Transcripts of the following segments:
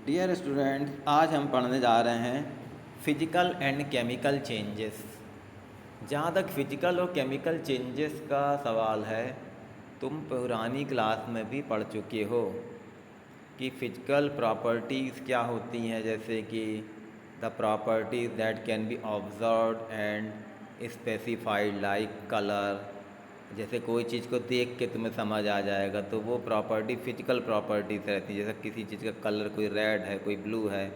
Dear student, आज हम पढ़ने जा रहे हैं फिजिकल एंड केमिकल चेंजेस। जहाँ तक फिजिकल और केमिकल चेंजेस का सवाल है, तुम पुरानी क्लास में भी पढ़ चुके हो कि फिजिकल प्रॉपर्टीज़ क्या होती हैं, जैसे कि the properties that can be observed and specified like colour. जैसे कोई चीज़ को देख के तुम्हें समझ आ जाएगा तो वो प्रॉपर्टी फिजिकल प्रॉपर्टीज़ रहती है। जैसे किसी चीज़ का कलर कोई रेड है, कोई ब्लू है,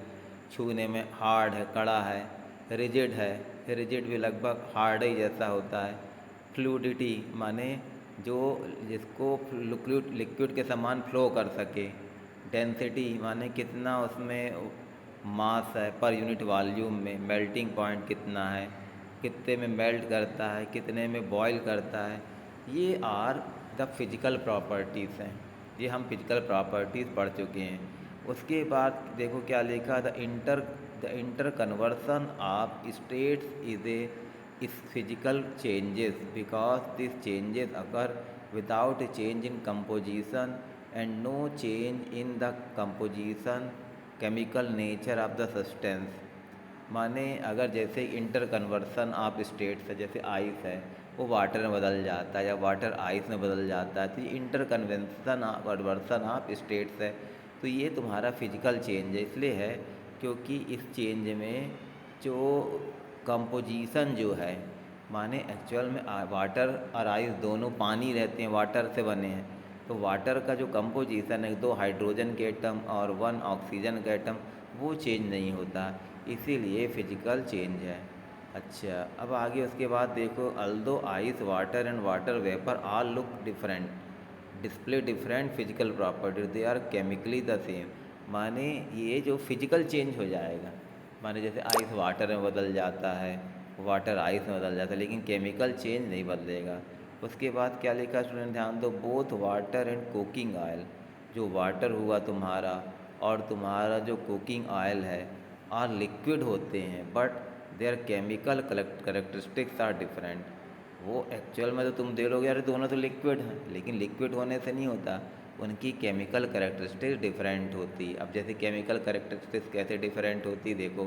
छूने में हार्ड है, कड़ा है, रिजिड है, रिजिड भी लगभग हार्ड ही जैसा होता है। फ्लूडिटी माने जो जिसको लिक्विड के समान फ्लो कर सके। डेंसिटी माने कितना उसमें मास है पर यूनिट वॉल्यूम में। मेल्टिंग पॉइंट कितना है, कितने में मेल्ट करता है, कितने में बॉयल करता है। ये आर द फिजिकल प्रॉपर्टीज़ हैं। ये हम फिजिकल प्रॉपर्टीज़ पढ़ चुके हैं। उसके बाद देखो क्या लिखा, the interconversion of states is a is physical changes because this changes occur without a change in composition and no change in the composition chemical nature of the substance. माने अगर जैसे इंटर कन्वर्सन ऑफ स्टेट्स है, जैसे ice है वो water में बदल जाता है या वाटर आइस में बदल जाता है, तो ये इंटर कन्वर्सन ऑफ स्टेट्स है। तो ये तुम्हारा फिजिकल चेंज है, इसलिए है क्योंकि इस चेंज में जो कंपोजिशन जो है, माने एक्चुअल में वाटर और आइस दोनों पानी रहते हैं, वाटर से बने हैं। तो वाटर का जो कंपोजिशन है, 2 हाइड्रोजन के एटम और 1 ऑक्सीजन का एटम, वो चेंज नहीं होता, इसीलिए फिजिकल चेंज है। अच्छा, अब आगे उसके बाद देखो, although ice water and water vapour all look different display different physical properties they are chemically the same. माने ये जो फिजिकल चेंज हो जाएगा, माने जैसे आइस वाटर में बदल जाता है, वाटर आइस में बदल जाता है, लेकिन केमिकल चेंज नहीं बदलेगा। उसके बाद क्या लिखा स्टूडेंट, ध्यान दो, both water and cooking oil, जो वाटर हुआ तुम्हारा और तुम्हारा जो कुकिंग ऑयल है, आर लिक्विड होते हैं but their chemical characteristics are different. वो एक्चुअल में तो तुम दे लोगे यार दोनों तो लिक्विड हैं, लेकिन लिक्विड होने से नहीं होता, उनकी केमिकल करेक्टरिस्टिक्स डिफरेंट होती। अब जैसे केमिकल करेक्टरिस्टिक्स कैसे डिफरेंट होती, देखो,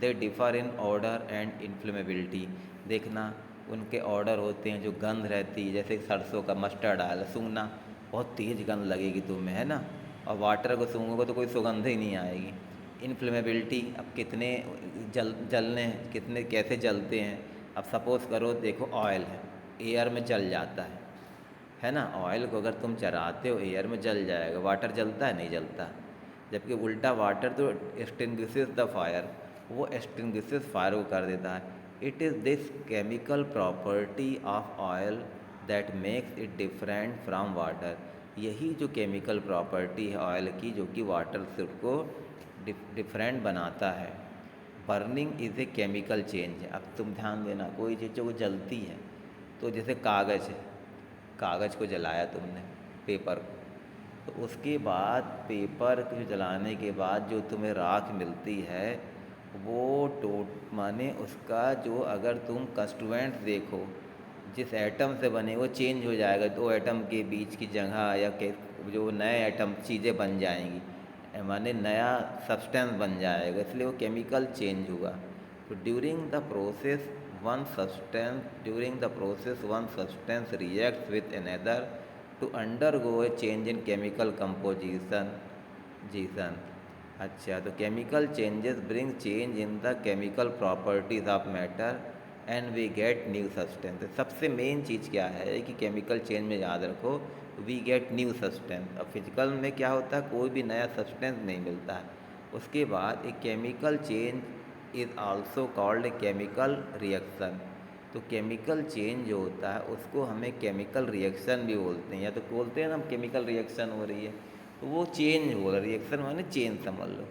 दे डिफ़र इन ऑर्डर एंड इन्फ्लेमेबिलिटी। देखना, उनके ऑर्डर होते हैं, जो गंध रहती है, जैसे सरसों का मस्टर्ड ऑयल सूंघना बहुत तेज़ गंध लगेगी तुम्हें, है ना, और वाटर को सूंघोगे तो कोई सुगंध ही नहीं आएगी। इन्फ्लेमेबिलिटी, अब कितने जलने, कितने कैसे जलते हैं। अब सपोज़ करो, देखो ऑयल है, एयर में जल जाता है ना। ऑयल को अगर तुम चराते हो एयर में जल जाएगा, वाटर जलता है, नहीं जलता। जबकि उल्टा वाटर तो एक्सटिंग्विशेस द फायर, वो एक्सटिंग्विशेस फायर को कर देता है। It is this chemical property of oil that makes it different from water. यही जो केमिकल प्रॉपर्टी है ऑयल की, जो कि वाटर से उसको डिफरेंट बनाता है। Burning is a chemical change है। अब तुम ध्यान देना, कोई चीज़ जो जलती है, तो जैसे कागज़ है, कागज़ को जलाया तुमने, पेपर को, तो उसके बाद पेपर को जलाने के बाद जो तुम्हें राख मिलती है, वो माने उसका जो, अगर तुम कंस्टिट्यूएंट्स देखो, जिस एटम से बने वो चेंज हो जाएगा, 2 एटम के बीच की जगह या के जो नए एटम चीज़ें बन जाएंगी, माने नया सब्सटेंस बन जाएगा, इसलिए वो केमिकल चेंज हुआ। तो during the process one substance reacts with another to undergo a change in chemical composition. जीसन, अच्छा, तो chemical changes bring change in the chemical properties of matter and we get new substance. सबसे main चीज़ क्या है कि chemical change में याद रखो, वी गेट न्यू सब्सटेंस। अब फिजिकल में क्या होता है, कोई भी नया सब्सटेंस नहीं मिलता है। उसके बाद एक chemical change is also called a chemical reaction. तो केमिकल चेंज जो होता है उसको हमें केमिकल रिएक्शन भी बोलते हैं, या तो बोलते हैं ना हम केमिकल रिएक्शन हो रही है, तो वो चेंज हो रहा है, रिएक्शन माने चेंज समझ लो।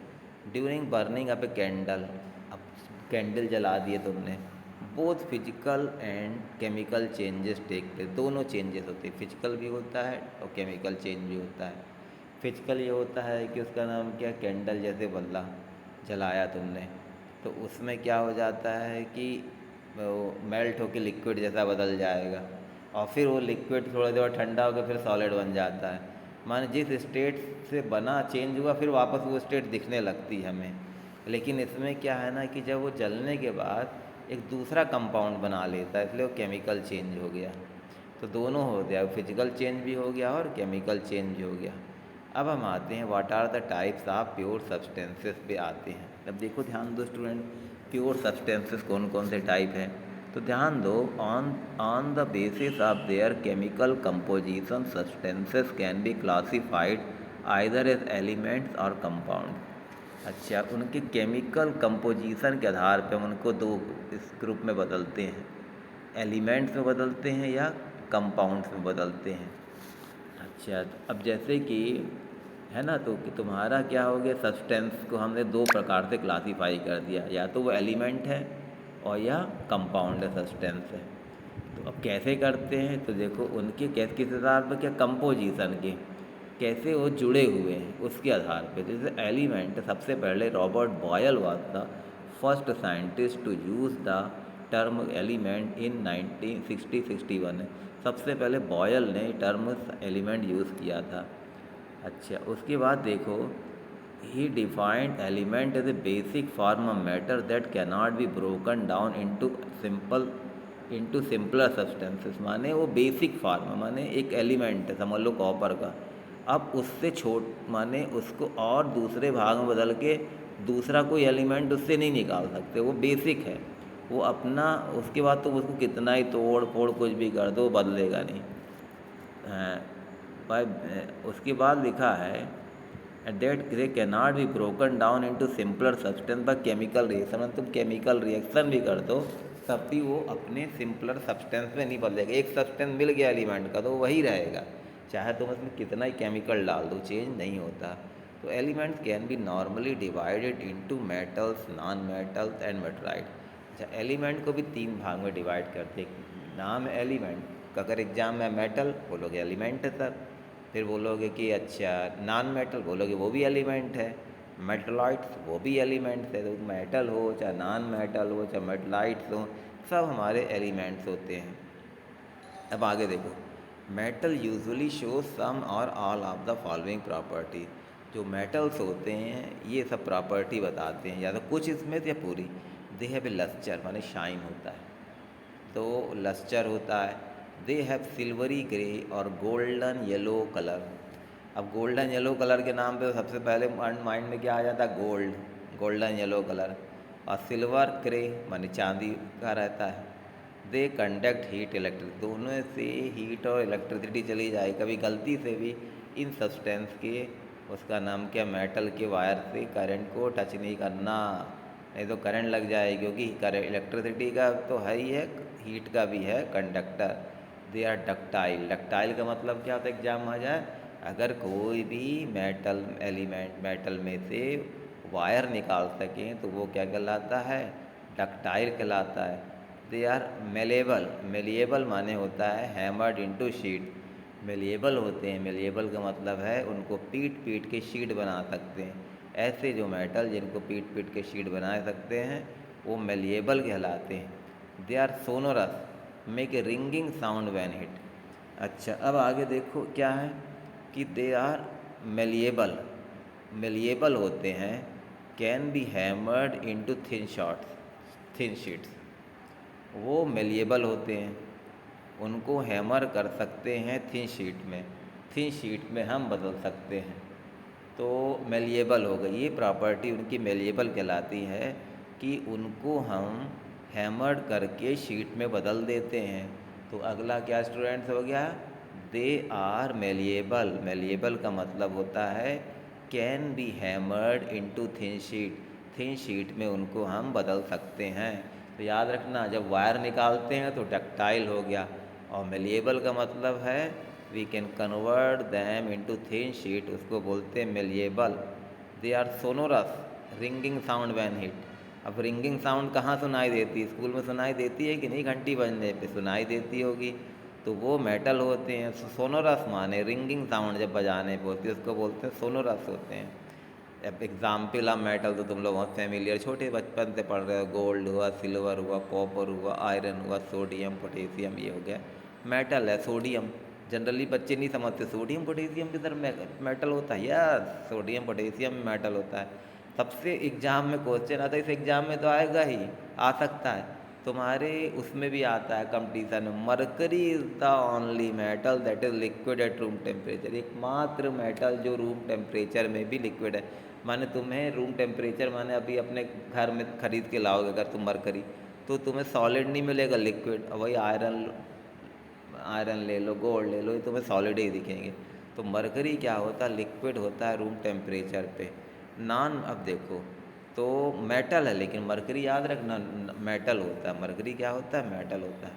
During burning up a candle, अब कैंडल जला दिए तुमने, both physical and chemical changes take place. दोनों चेंजेस होते हैं, फिजिकल भी होता है और केमिकल चेंज भी होता है। फिजिकल ये होता है कि उसका नाम क्या, कैंडल जैसे बल्ला जलाया तुमने, तो उसमें क्या हो जाता है कि वो मेल्ट होकर लिक्विड जैसा बदल जाएगा, और फिर वो लिक्विड थोड़ी देर ठंडा होकर फिर सॉलिड बन जाता है। माने जिस स्टेट से बना चेंज हुआ फिर वापस वो स्टेट दिखने लगती है हमें। लेकिन इसमें क्या है ना कि जब वो जलने के बाद एक दूसरा कंपाउंड बना लेता है, इसलिए वो केमिकल चेंज हो गया। तो दोनों हो गया, फिजिकल चेंज भी हो गया और केमिकल चेंज भी हो गया। अब हम आते हैं what are the types of pure substances पे आते हैं। अब देखो ध्यान दो स्टूडेंट, प्योर सब्सटेंसेस कौन कौन से टाइप हैं। तो ध्यान दो, on on the basis of their chemical composition substances can be classified either as elements or compound. अच्छा, उनके केमिकल कंपोजिशन के आधार पर हम उनको दो इस ग्रुप में बदलते हैं, एलिमेंट्स में बदलते हैं या कंपाउंड्स में बदलते हैं। अच्छा, अब जैसे कि है ना, तो कि तुम्हारा क्या हो गया, सब्सटेंस को हमने दो प्रकार से क्लासीफाई कर दिया, या तो वो एलिमेंट है और या कंपाउंड है, सब्सटेंस है। तो अब कैसे करते हैं, तो देखो उनके कैसे किस आधार पर, क्या कंपोजिशन के कैसे वो जुड़े हुए हैं उसके आधार पे। जैसे एलिमेंट, सबसे पहले Robert Boyle was the first scientist to use the term element in 1961 है। सबसे पहले बॉयल ने टर्म एलिमेंट यूज़ किया था। अच्छा, उसके बाद देखो, he defined element as a basic form of matter that can not be broken down into simpler substances. माने वो बेसिक फॉर्म, माने एक एलिमेंट है, समझ लो कॉपर का, अब उससे माने उसको और दूसरे भाग में बदल के दूसरा कोई एलिमेंट उससे नहीं निकाल सकते, वो बेसिक है वो अपना। उसके बाद तो उसको कितना ही तोड़ फोड़ कुछ भी कर दो बदलेगा नहीं। बाय उसके बाद लिखा है that they can not be broken down into simpler substance by chemical reaction. मतलब तुम केमिकल रिएक्शन भी कर दो तब भी वो अपने सिंपलर सब्सटेंस में नहीं बदलेगा। एक सब्सटेंस मिल गया एलिमेंट का तो वही रहेगा, चाहे तुम उसमें कितना ही केमिकल डाल दो, चेंज नहीं होता। तो elements can be normally divided into metals, non metals and मेटलाइट। अच्छा, एलिमेंट को भी तीन भाग में डिवाइड करते हैं। नाम है एलिमेंट, अगर एग्जाम में मेटल बोलोगे एलिमेंट है सर, फिर बोलोगे कि अच्छा नॉन मेटल बोलोगे वो भी एलिमेंट है, मेटलाइट्स वो भी एलिमेंट्स है। तो मेटल हो चाहे नॉन मेटल हो चाहे मेटलाइट्स हो, सब हमारे एलिमेंट्स होते हैं। अब आगे देखो, metal usually show some or all of the following property. जो मेटल्स होते हैं ये सब प्रॉपर्टी बताते हैं, या तो कुछ इसमें या पूरी। दे हैव ए लस्टर, माने शाइन होता है, तो लस्टर होता है। दे हैव सिल्वरी ग्रे और गोल्डन येलो कलर। अब गोल्डन येलो कलर के नाम पे सबसे पहले माइंड में क्या आ जाता है, गोल्ड, गोल्डन येलो कलर। और सिल्वर ग्रे माने चांदी का रहता है। दे कंडक्ट हीट इलेक्ट्रिक, दोनों से हीट और इलेक्ट्रिसिटी चली जाए। कभी गलती से भी इन सब्सटेंस के, उसका नाम क्या, मेटल के वायर से करंट को टच नहीं करना, नहीं तो करंट लग जाए, क्योंकि इलेक्ट्रिसिटी का तो है ही है, हीट का भी है, conductor. They are ductile. Ductile का मतलब क्या होता है, एग्जाम आ जाए, अगर कोई भी मेटल एलिमेंट मेटल में से वायर निकाल सकें तो वो क्या कहलाता है, डक्टाइल कहलाता है। They are malleable. मेलिएबल माने होता है हैमर्ड इनटू शीट। मेलिएबल होते हैं, मेलिएबल का मतलब है उनको पीट पीट के शीट बना सकते हैं। ऐसे जो मेटल जिनको पीट पीट के शीट बना सकते हैं वो मेलिएबल कहलाते हैं। They are sonorous, make a ringing sound when hit. अच्छा, अब आगे देखो क्या है कि दे आर मेलिएबल। मेलिएबल होते हैं, can be hammered into thin sheets. वो मेलिएबल होते हैं, उनको हैमर कर सकते हैं थिन शीट में, थिन शीट में हम बदल सकते हैं, तो मेलिएबल हो गई। ये प्रॉपर्टी उनकी मेलिएबल कहलाती है कि उनको हम हैमर्ड करके शीट में बदल देते हैं। तो अगला क्या स्टूडेंट्स हो गया, दे आर मेलिएबल। मेलिएबल का मतलब होता है can B hammered into thin sheet, thin sheet में उनको हम बदल सकते हैं। तो याद रखना, जब वायर निकालते हैं तो डक्टाइल हो गया, और मेलिएबल का मतलब है we can convert them into thin sheet, उसको बोलते हैं malleable. They are sonorous, ringing sound when hit. अब रिंगिंग साउंड कहाँ सुनाई देती है, स्कूल में सुनाई देती है कि नहीं, घंटी बजने पे सुनाई देती होगी, तो वो मेटल होते हैं। सोनोरस माने रिंगिंग साउंड जब बजाने पे होती है उसको बोलते हैं सोनोरस होते हैं। अब एग्जाम्पल ऑफ मेटल तो तुम लोग बहुत फैमिलियर, छोटे बचपन से पढ़ रहे हो, गोल्ड हुआ, सिल्वर हुआ, कॉपर हुआ, आयरन हुआ, सोडियम, पोटेशियम, ये हो गया मेटल है। सोडियम जनरली बच्चे नहीं समझते सोडियम पोटेशियम की तरह मेटल होता है, यस सोडियम पोटेशियम मेटल होता है। सबसे एग्जाम में क्वेश्चन आता है, इस एग्जाम में तो आएगा ही, आ सकता है तुम्हारे उसमें भी आता है कंपटीशन में। Mercury is the only metal that is liquid at room temperature, एकमात्र मेटल जो रूम टेम्परेचर में भी लिक्विड है। माने तुम्हें रूम टेम्परेचर, माने अभी अपने घर में खरीद के लाओगे अगर तुम मरकरी, तो तुम्हें सॉलिड नहीं मिलेगा, लिक्विड। और वही आयरन, आयरन ले लो, गोल्ड ले लो, ये तुम्हें सॉलिड ही दिखेंगे। तो मरकरी क्या होता है, लिक्विड होता है रूम टेम्परेचर पे। नॉन, अब देखो तो मेटल है लेकिन मरकरी याद रखना मेटल होता है, मरकरी क्या होता है, मेटल होता है।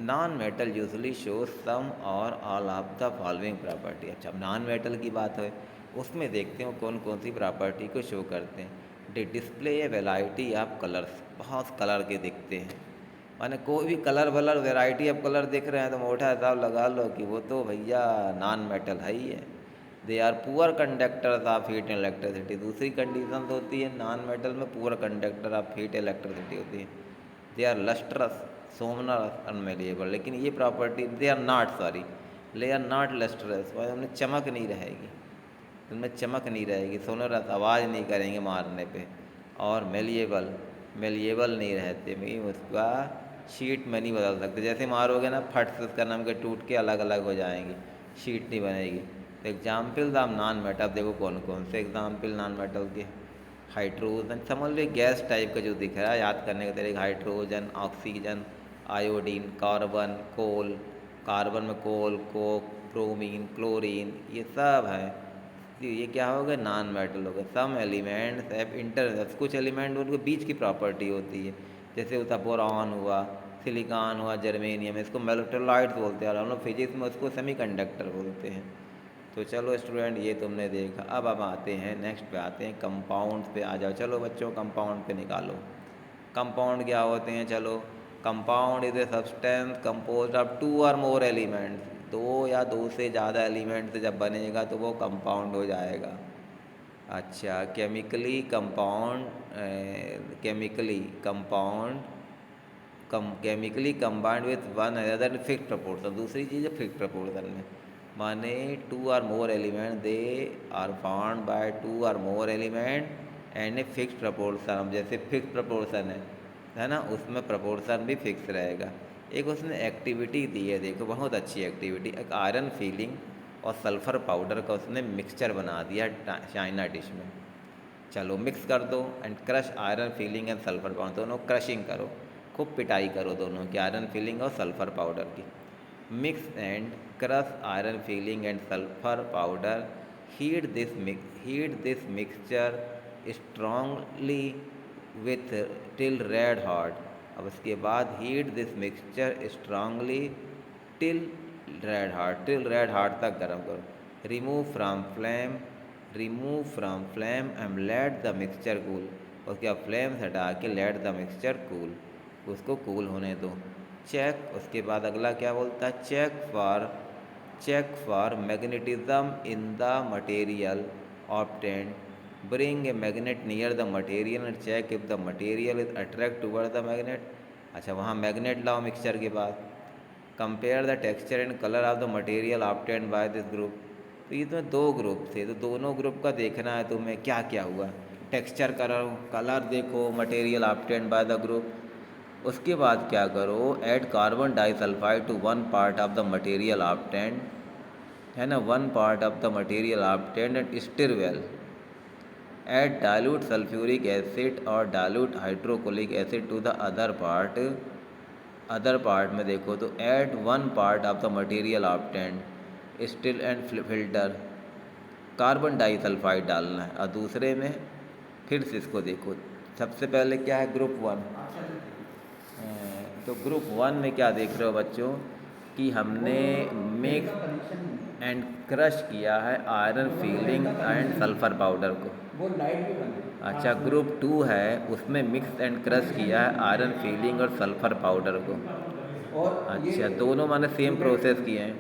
Non metal usually show some or all of the following property. अच्छा, नॉन मेटल की बात है, उसमें देखते हो कौन कौन सी प्रॉपर्टी को शो करते हैं। They display a variety of colours, बहुत कलर के दिखते हैं। माने कोई भी कलर वलर वैरायटी ऑफ कलर दिख रहे हैं तो मोटा हिसाब लगा लो कि वो तो भैया नॉन मेटल है ही है। They are poor conductors of heat and electricity, दूसरी कंडीशन तो होती है नॉन मेटल में poor conductor of heat electricity होती है। They are lustrous, sonorous, unmalleable, लेकिन ये property they are not, sorry, they are not lustrous, उनमें चमक नहीं रहेगी, उनमें चमक नहीं रहेगी, सोनोरस, आवाज़ नहीं करेंगे मारने पे। और मेलिएबल, मेलिएबल नहीं रहते, भाई उसका शीट में नहीं बदल सकते, जैसे मारोगे ना फट से उसका नम के टूट के अलग अलग हो जाएंगी, शीट नहीं बनेगी। तो एग्जाम्पल ऑफ नॉन मेटल देखो कौन कौन से एग्जाम्पल नॉन मेटल के। हाइड्रोजन, समझ लो गैस टाइप का जो दिख रहा है, याद करने के तरीके, हाइड्रोजन, ऑक्सीजन, आयोडीन, कार्बन, कोल, कार्बन में कोल, कोक, ब्रोमीन, क्लोरीन, ये सब है। तो ये क्या हो गया, नॉन मेटल हो गया। सम एलिमेंट्स हैव इंटर, कुछ एलिमेंट उनके बीच की प्रॉपर्टी होती है, जैसे होता बोरॉन हुआ, सिलिकॉन हुआ, जर्मेनियम, इसको मेटलाइट्स बोलते हैं, और हम लोग फिजिक्स में उसको सेमीकंडक्टर बोलते हैं। तो चलो स्टूडेंट, ये तुमने देखा। अब आते हैं नेक्स्ट पे, आते हैं कंपाउंड्स पे। आ जाओ, चलो बच्चों कंपाउंड पे निकालो। कंपाउंड क्या होते हैं, चलो। Compound is a substance composed of two or more elements, दो या दो से ज़्यादा एलिमेंट से जब बनेगा तो वो कंपाउंड हो जाएगा। अच्छा, chemically compound, chemically compound, chemically combined with one other fix proportion, दूसरी चीज़ है फिक्स प्रपोर्शन में। माने two or more element, they are found by two or more element and a fix proportion. जैसे फिक्स प्रपोर्शन है ना, उसमें proportion भी फिक्स रहेगा। एक उसने एक्टिविटी दी है, देखो बहुत अच्छी एक्टिविटी, एक आयरन फीलिंग और सल्फ़र पाउडर का उसने मिक्सचर बना दिया चाइना डिश में। चलो मिक्स कर दो and crush iron feeling and sulphur powder, दोनों क्रशिंग करो, खूब पिटाई करो दोनों की, आयरन फीलिंग और सल्फ़र पाउडर की। Mix and crush iron feeling and sulphur powder, heat this mixture strongly with till red hot. अब उसके बाद heat this mixture strongly till till red hot तक गर्म करो। Remove from flame, remove from flame and let the mixture cool. उसके बाद flame से हटा के लेट द मिक्सचर कूल, उसको कूल होने दो। चेक, उसके बाद अगला क्या बोलता है, check for magnetism in the material obtained, bring a magnet near the material and check if the material is attract toward the magnet. अच्छा, वहाँ मैग्नेट लाओ मिक्सचर के बाद। Compare the texture and colour of the material obtained by this group. तो ये तो दो group थे, तो दोनों ग्रुप का देखना है तुम्हें क्या क्या हुआ। टेक्सचर करो, कलर देखो, material obtained by the group. उसके बाद क्या करो, add carbon disulphide to one part of the material obtained, है ना, one part of the material obtained and stir well. Add dilute sulphuric acid और dilute hydrochloric acid to the other part में देखो तो add one part of the material obtained still and filter, carbon disulphide डालना है। और दूसरे में फिर से इसको देखो, सबसे पहले क्या है, ग्रुप वन। तो ग्रुप वन में क्या देख रहे हो बच्चों कि हमने मिक्स एंड क्रश किया है iron feeling and sulphur powder को। वो लाइट भी बंद है। अच्छा, ग्रुप टू है, उसमें मिक्स एंड क्रश किया है आयरन फीलिंग और सल्फ़र पाउडर को। और अच्छा, दोनों मैंने सेम प्रोसेस किए हैं।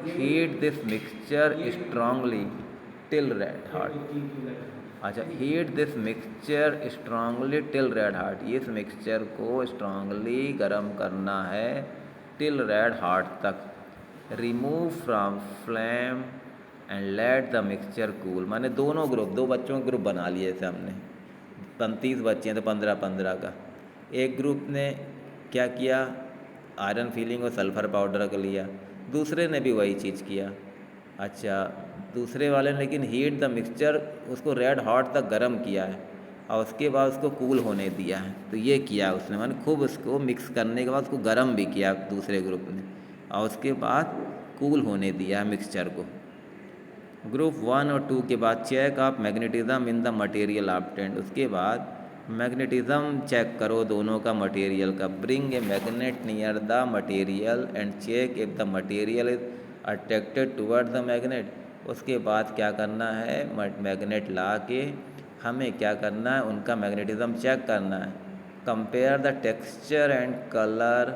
Heat this mixture strongly till red hot. अच्छा, heat this mixture strongly till red hot, इस मिक्सचर को स्ट्रांगली गर्म करना है टिल रेड हॉट तक। Remove from flame and let the mixture cool. माने दोनों ग्रुप, दो बच्चों का ग्रुप बना लिए जैसे हमने 35 बच्चे हैं तो 15-15 का। एक ग्रुप ने क्या किया, आयरन फिलिंग और सल्फ़र पाउडर का लिया, दूसरे ने भी वही चीज़ किया। अच्छा, दूसरे वाले ने लेकिन हीट द मिक्सचर, उसको रेड हॉट तक गर्म किया है और उसके बाद उसको कूल होने दिया है। तो ये किया उसने, माने खूब उसको मिक्स करने के बाद उसको गर्म भी किया दूसरे ग्रुप ने और उसके बाद कूल होने दिया है मिक्सचर को। ग्रुप 1 और 2 के बाद check of magnetism in the material obtained. उसके बाद मैग्नेटिज्म चेक करो दोनों का मटेरियल का। Bring a magnet near the material and check if the material is attracted toward the magnet. उसके बाद क्या करना है, मैग्नेट ला के हमें क्या करना है, उनका मैग्नेटिज्म चेक करना है। Compare the texture and colour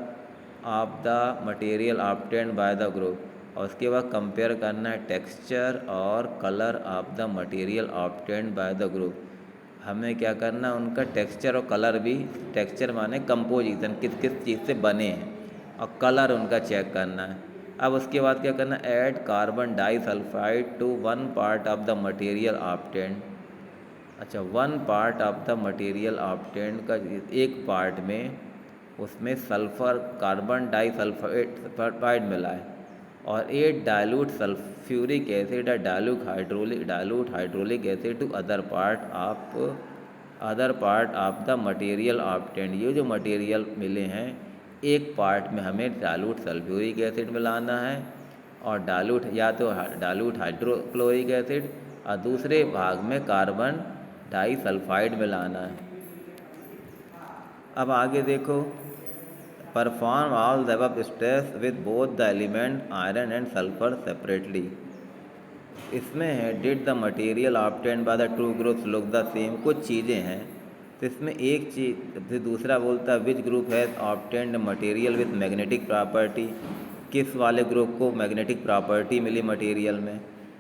of the material obtained by the group. और उसके बाद कंपेयर करना है टेक्सचर और colour of the material obtained by the group. हमें क्या करना है, उनका टेक्सचर और कलर भी, टेक्सचर माने कंपोजिशन, किस किस चीज़ से बने हैं, और कलर उनका चेक करना है। अब उसके बाद क्या करना है, add carbon disulphide to 1 part of the material obtained. अच्छा, 1 part of the material obtained का एक पार्ट में उसमें सल्फ़र, कार्बन डाइसल्फाइड मिला है और 8 डाइल्यूट सल्फ्यूरिक एसिड और dilute hydraulic acid to other part of the material obtained. ये जो मटेरियल मिले हैं, एक पार्ट में हमें डाइल्यूट सल्फ्यूरिक एसिड मिलाना है और डाइल्यूट हाइड्रोक्लोरिक एसिड और दूसरे भाग में कार्बन डाइसल्फाइड मिलाना है। अब आगे देखो, perform all the above steps with both the element iron and sulphur separately. इसमें है did the material obtained by the two groups look the same. कुछ चीज़ें हैं तो इसमें एक चीज़, फिर दूसरा बोलता है which group has obtained material with magnetic property. किस वाले ग्रुप को मैग्नेटिक प्रॉपर्टी मिली मटेरियल में।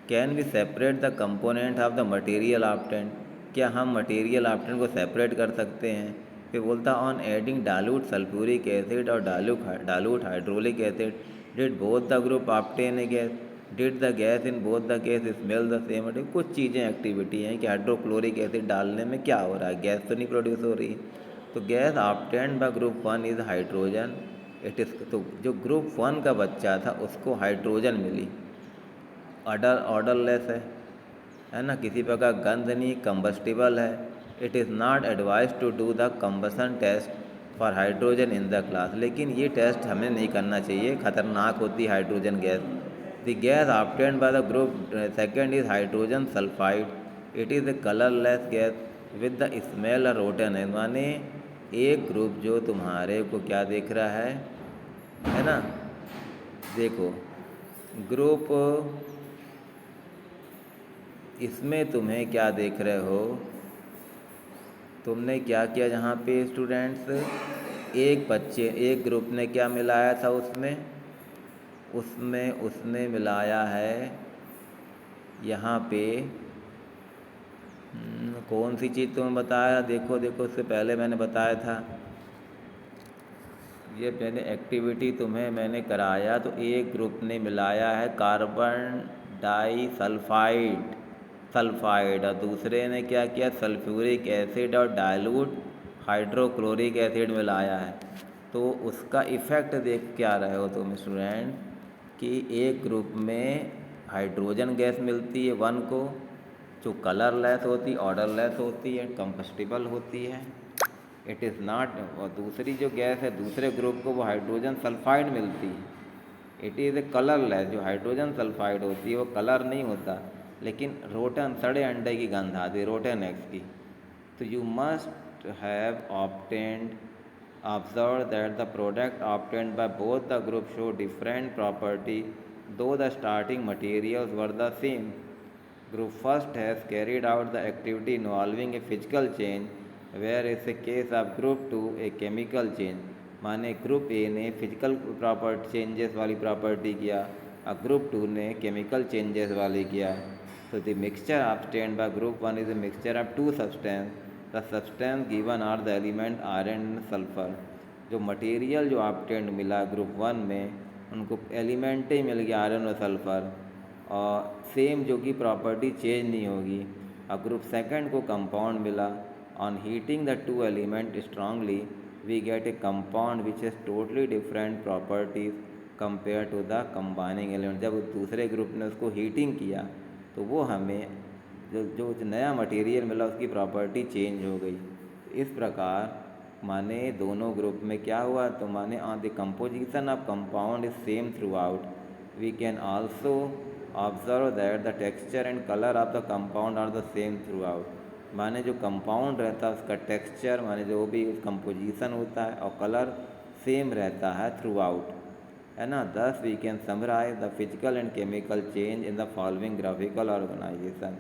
Can we separate the component of the material obtained. क्या हम मटेरियल ऑब्टेन्ड को सेपरेट कर सकते हैं। फिर बोलता on adding dilute sulphuric acid और dilute hydraulic acid did both the group obtain a gas. Did the gas in both the case smell the same. कुछ चीज़ें एक्टिविटी हैं कि हाइड्रोक्लोरिक एसिड डालने में क्या हो रहा है, गैस तो नहीं प्रोड्यूस हो रही। तो gas obtained by group 1 is hydrogen. It is, तो जो ग्रुप 1 का बच्चा था उसको हाइड्रोजन मिली, ऑर्डरलेस है ना, किसी प्रकार गंध नहीं, कंबस्टिबल है। It is not advise to do the combustion test for hydrogen in the class. लेकिन ये टेस्ट हमें नहीं करना चाहिए, खतरनाक होती है hydrogen gas. The gas obtained by the group second is hydrogen sulphide. It is a colourless gas with the smell rotten है। माने एक ग्रुप जो तुम्हारे को क्या देख रहा है ना, देखो ग्रुप, इसमें तुम्हें क्या देख रहे हो, तुमने क्या किया यहाँ पे स्टूडेंट्स, एक ग्रुप ने क्या मिलाया था उसमें उसने मिलाया है यहाँ पे कौन सी चीज़ तुम्हें बताया, देखो इससे पहले मैंने बताया था, ये मैंने एक्टिविटी तुम्हें मैंने कराया। तो एक ग्रुप ने मिलाया है कार्बन सल्फाइड और दूसरे ने क्या किया, सल्फ्यूरिक एसिड और डाइल्यूट हाइड्रोक्लोरिक एसिड मिलाया है। तो उसका इफ़ेक्ट देख क्या रहे हो तुम स्टूडेंट, कि एक ग्रुप में हाइड्रोजन गैस मिलती है 1 को, जो कलरलेस होती, ऑर्डरलेस होती है, कंबस्टिबल होती है। इट इज़ नॉट, और दूसरी जो गैस है दूसरे ग्रुप को वो हाइड्रोजन सल्फाइड मिलती है। इट इज़ ए कलरलेस, जो हाइड्रोजन सल्फाइड होती है वो कलर नहीं होता, लेकिन रोटन, सड़े अंडे की गंध आती है, रोटन एग्स की। तो you must have observed that the product obtained by both the groups show different property though the starting materials were the same. Group first has carried out the activity involving a physical change, whereas in case of group 2 a chemical change. माने group A ने physical property changes वाली property किया और group 2 ने chemical changes वाली किया। तो the mixture obtained by group 1 is a mixture of two substances. The substance given are the element iron and sulfur. जो मटेरियल जो ऑब्टेन्ड मिला ग्रुप 1 में उनको एलिमेंट ही मिल गया आयरन और सल्फ़र, और सेम जो कि प्रॉपर्टी चेंज नहीं होगी। अब ग्रुप सेकंड को कंपाउंड मिला, on heating the two element strongly we get a compound which is totally different properties compare to the combining element. जब दूसरे ग्रुप ने उसको हीटिंग किया तो वो हमें जो जो नया मटेरियल मिला उसकी प्रॉपर्टी चेंज हो गई। इस प्रकार माने दोनों ग्रुप में क्या हुआ, तो माने on the composition of compound is same throughout, we can also observe that the texture and colour of the compound are the same throughout. माने जो कंपाउंड रहता है उसका टेक्सचर माने जो भी कंपोजिशन होता है और कलर सेम रहता है थ्रू आउट, है ना। Thus we can summarize the physical and chemical change in the following graphical organization.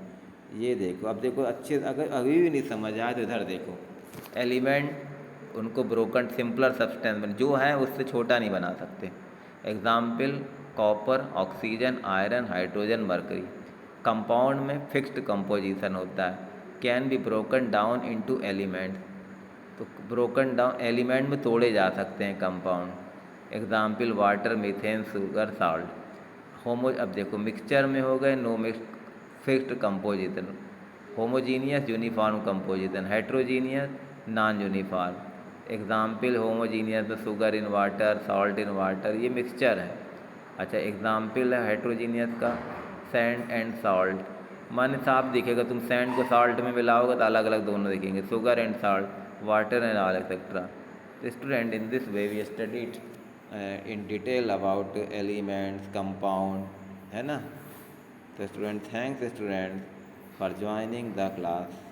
ये देखो, अब देखो अच्छे, अगर अभी भी नहीं समझ आए तो इधर देखो, एलिमेंट उनको ब्रोकन सिंपलर सब्सटेंस में जो है उससे छोटा नहीं बना सकते। Example copper, oxygen, iron, hydrogen, mercury. Compound में फिक्स्ड कंपोजिशन होता है, can be broken down into element, तो ब्रोकन डाउन एलिमेंट में तोड़े जा सकते हैं compound. Example water, methane, sugar, salt. अब देखो मिक्सचर में हो गए no mix fixed composition, homogeneous uniform composition, heterogeneous non uniform. Example homogeneous में sugar in water, salt in water, ये मिक्सचर है। अच्छा, एग्जाम्पल है हेट्रोजीनियस का सैंड एंड सॉल्ट, माने साफ दिखेगा, तुम सैंड को सॉल्ट में मिलाओगे तो अलग अलग दोनों दिखेंगे, sugar and salt, water and all etcetera. तो student, in this way we studied in detail about elements, compound, है ना। तो student, thanks student for joining the class.